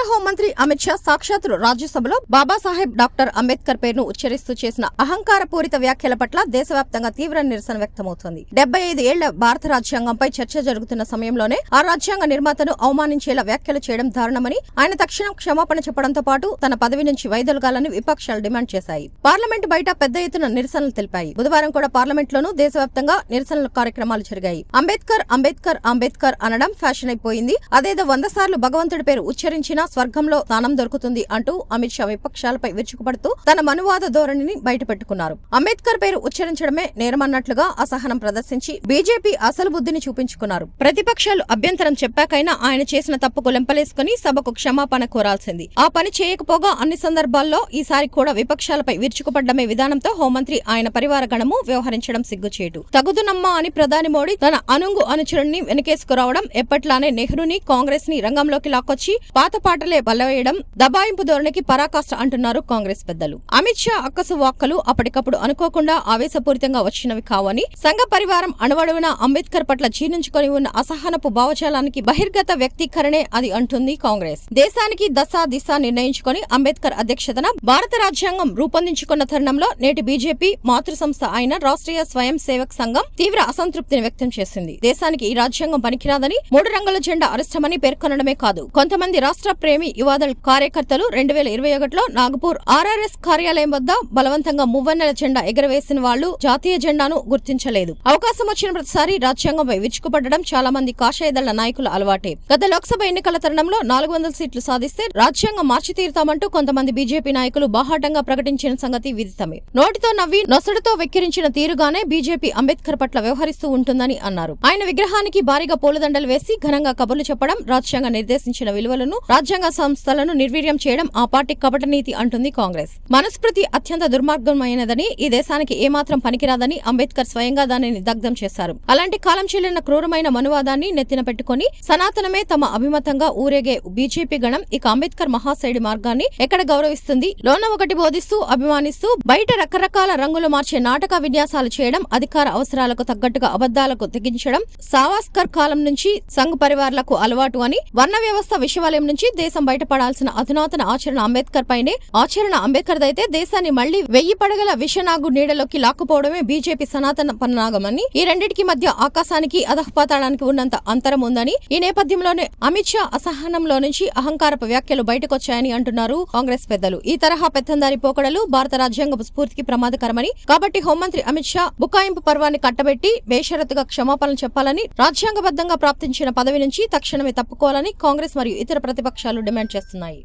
హోంమంత్రి అమిత్ షా సాక్షాత్తు రాజ్యసభలో బాబాసాహెబ్ డాక్టర్ అంబేద్కర్ పేరును ఉచ్చరిస్తూ చేసిన అహంకారపూరిత వ్యాఖ్యల పట్ల దేశవ్యాప్తంగా తీవ్ర నిరసన వ్యక్తమవుతోంది. 75 ఏళ్ల భారత రాజ్యాంగంపై చర్చ జరుగుతున్న సమయంలోనే ఆ రాజ్యాంగ నిర్మాతను అవమానించేలా వ్యాఖ్యలు చేయడం దారుణమని ఆయన తక్షణం క్షమాపణ చెప్పడంతో పాటు తన పదవి నుంచి వైదొలగాలని విపక్షాలు డిమాండ్ చేశాయి. పార్లమెంట్ బయట పెద్ద ఎత్తున నిరసనలు తెలిపాయి. బుధవారం కూడా పార్లమెంట్లోనూ దేశవ్యాప్తంగా నిరసనల కార్యక్రమాలు జరిగాయి. అంబేద్కర్ అంబేద్కర్ అంబేద్కర్ అనడం ఫ్యాషన్ అయిపోయింది. అదేదో 100 సార్లు భగవంతుడి పేరు ఉచ్చరించినా స్వర్గంలో స్థానం దొరుకుతుంది అంటూ అమిత్ షా విపక్షాలపై విరుచుకుపడుతూ తన మనువాద ధోరణిని బయటపెట్టుకున్నారు. అంబేద్కర్ పేరు ఉచ్చరించడమే నేరమన్నట్లుగా అసహనం ప్రదర్శించి బీజేపీ అసలు బుద్ధిని చూపించుకున్నారు. ప్రతిపక్షాలు అభ్యంతరం చెప్పాకైనా ఆయన చేసిన తప్పుకు లెంపలేసుకుని సభకు క్షమాపణ కోరాల్సింది. ఆ పని చేయకపోగా అన్ని సందర్భాల్లో ఈసారి కూడా విపక్షాలపై విరుచుకుపడ్డమే విధానంతో హోంమంత్రి ఆయన పరివార గణము వ్యవహరించడం సిగ్గుచేటు. తగుదునమ్మా అని ప్రధాని మోడీ తన అనుచరుణ్ణి వెనకేసుకురావడం, ఎప్పట్లానే నెహ్రూని కాంగ్రెస్ ని రంగంలోకి లాక్కొచ్చి పాత పాటలే బలవేయడం దబాయింపు ధోరణికి పరాకాష్ట అంటున్నారు కాంగ్రెస్ పెద్దలు. అమిత్ షా అక్కసు వాక్కలు అప్పటికప్పుడు అనుకోకుండా ఆవేశపూరితంగా వచ్చినవి కావని, సంఘ పరివారం అణువడుగున అంబేద్కర్ పట్ల జీర్ణించుకొని ఉన్న అసహనపు భావజాలానికి బహిర్గత వ్యక్తీకరణే అది అంటుంది కాంగ్రెస్. దేశానికి దిశ నిర్ణయించుకొని అంబేద్కర్ అధ్యక్షతన భారత రాజ్యాంగం రూపొందించుకున్న తరుణంలో నేటి బీజేపీ మాతృ సంస్థ అయిన రాష్ట్రీయ స్వయం సేవక్ సంఘం తీవ్ర అసంతృప్తిని వ్యక్తం చేసింది. దేశానికి ఈ రాజ్యాంగం పనికిరాదని, 3 రంగుల జెండా అరిష్టమని పేర్కొనడమే కాదు, కొంతమంది రాష్ట్ర ప్రేమి యువదళ కార్యకర్తలు 2021లో నాగపూర్ ఆర్ఆర్ఎస్ కార్యాలయం వద్ద బలవంతంగా మువ్వన్నెల జెండా ఎగరవేసిన వాళ్లు జాతీయ జెండాను గుర్తించలేదు. అవకాశం వచ్చిన ప్రతిసారి రాజ్యాంగంపై విరుచుకుపడడం చాలా మంది కాషాయదళ నాయకుల అలవాటే. గత లోక్సభ ఎన్నికల తరుణంలో 400 సీట్లు సాధిస్తే రాజ్యాంగం మార్చి తీరుతామంటూ కొంతమంది బీజేపీ నాయకులు బాహాటంగా ప్రకటించిన సంగతి విదితమే. నోటితో నవ్వి నొసడుతో వెక్కిరించిన తీరుగానే బీజేపీ అంబేద్కర్ పట్ల వ్యవహరిస్తూ ఉంటుందని అన్నారు. ఆయన విగ్రహానికి భారీగా పూలదండలు వేసి ఘనంగా కబుర్లు చెప్పడం, రాజ్యాంగ నిర్దేశించిన విలువలను, రాజ్యాంగ సంస్థలను నిర్వీర్యం చేయడం ఆ పార్టీ కపట నీతి అంటుంది కాంగ్రెస్. మనుస్మృతి అత్యంత దుర్మార్గమైనదని, ఈ దేశానికి ఏమాత్రం పనికిరాదని అంబేద్కర్ స్వయంగా దానిని దగ్ధం చేశారు. అలాంటి కాలం చెల్లిన క్రూరమైన మనువాదాన్ని నెత్తిన పెట్టుకుని సనాతనమే తమ అభిమతంగా ఊరేగే బీజేపీ గణం ఇక అంబేద్కర్ మహాశయుడి మార్గాన్ని ఎక్కడ గౌరవిస్తుంది? లోన ఒకటి బోధిస్తూ అభిమానిస్తూ బయట రకరకాల రంగులు మార్చే నాటక విన్యాసాలు చేయడం, అధికార అవసరాలకు తగ్గట్టుగా అబద్దాలకు తెగించడం సావాస్కర్ కాలం నుంచి సంఘ్ పరివార్లకు అలవాటు అని, వర్ణ వ్యవస్థ విషవాలయం నుంచి దేశం బయటపడాల్సిన అధునాతన ఆచరణ అంబేద్కర్ పైనే. ఆచరణ అంబేద్కర్ దైతే దేశాన్ని మళ్లీ 1000 పడగల విషనాగు నీడలోకి లాక్కుపోవడమే బీజేపీ సనాతన పన్నాగమని, ఈ రెండింటికి మధ్య ఆకాశానికి అధఃపాతాళానికి ఉన్నంత అంతరం ఉందని, ఈ నేపథ్యంలోనే అమిత్ షా అసహనంలో నుంచి అహంకారపు వ్యాఖ్యలు బయటకొచ్చాయని అంటున్నారు కాంగ్రెస్ పెద్దలు. ఈ తరహా పెత్తందారి పోకడలు భారత రాజ్యాంగ స్ఫూర్తికి ప్రమాదకరమని, కాబట్టి హోంమంత్రి అమిత్ షా బుకాయింపు పర్వాన్ని కట్టబెట్టి బేషరతుగా క్షమాపణలు చెప్పాలని, రాజ్యాంగబద్ధంగా ప్రాప్తించిన పదవి నుంచి తక్షణమే తప్పుకోవాలని కాంగ్రెస్ మరియు ఇతర ప్రతిపక్షాలు డిమాండ్ చేస్తున్నాయి.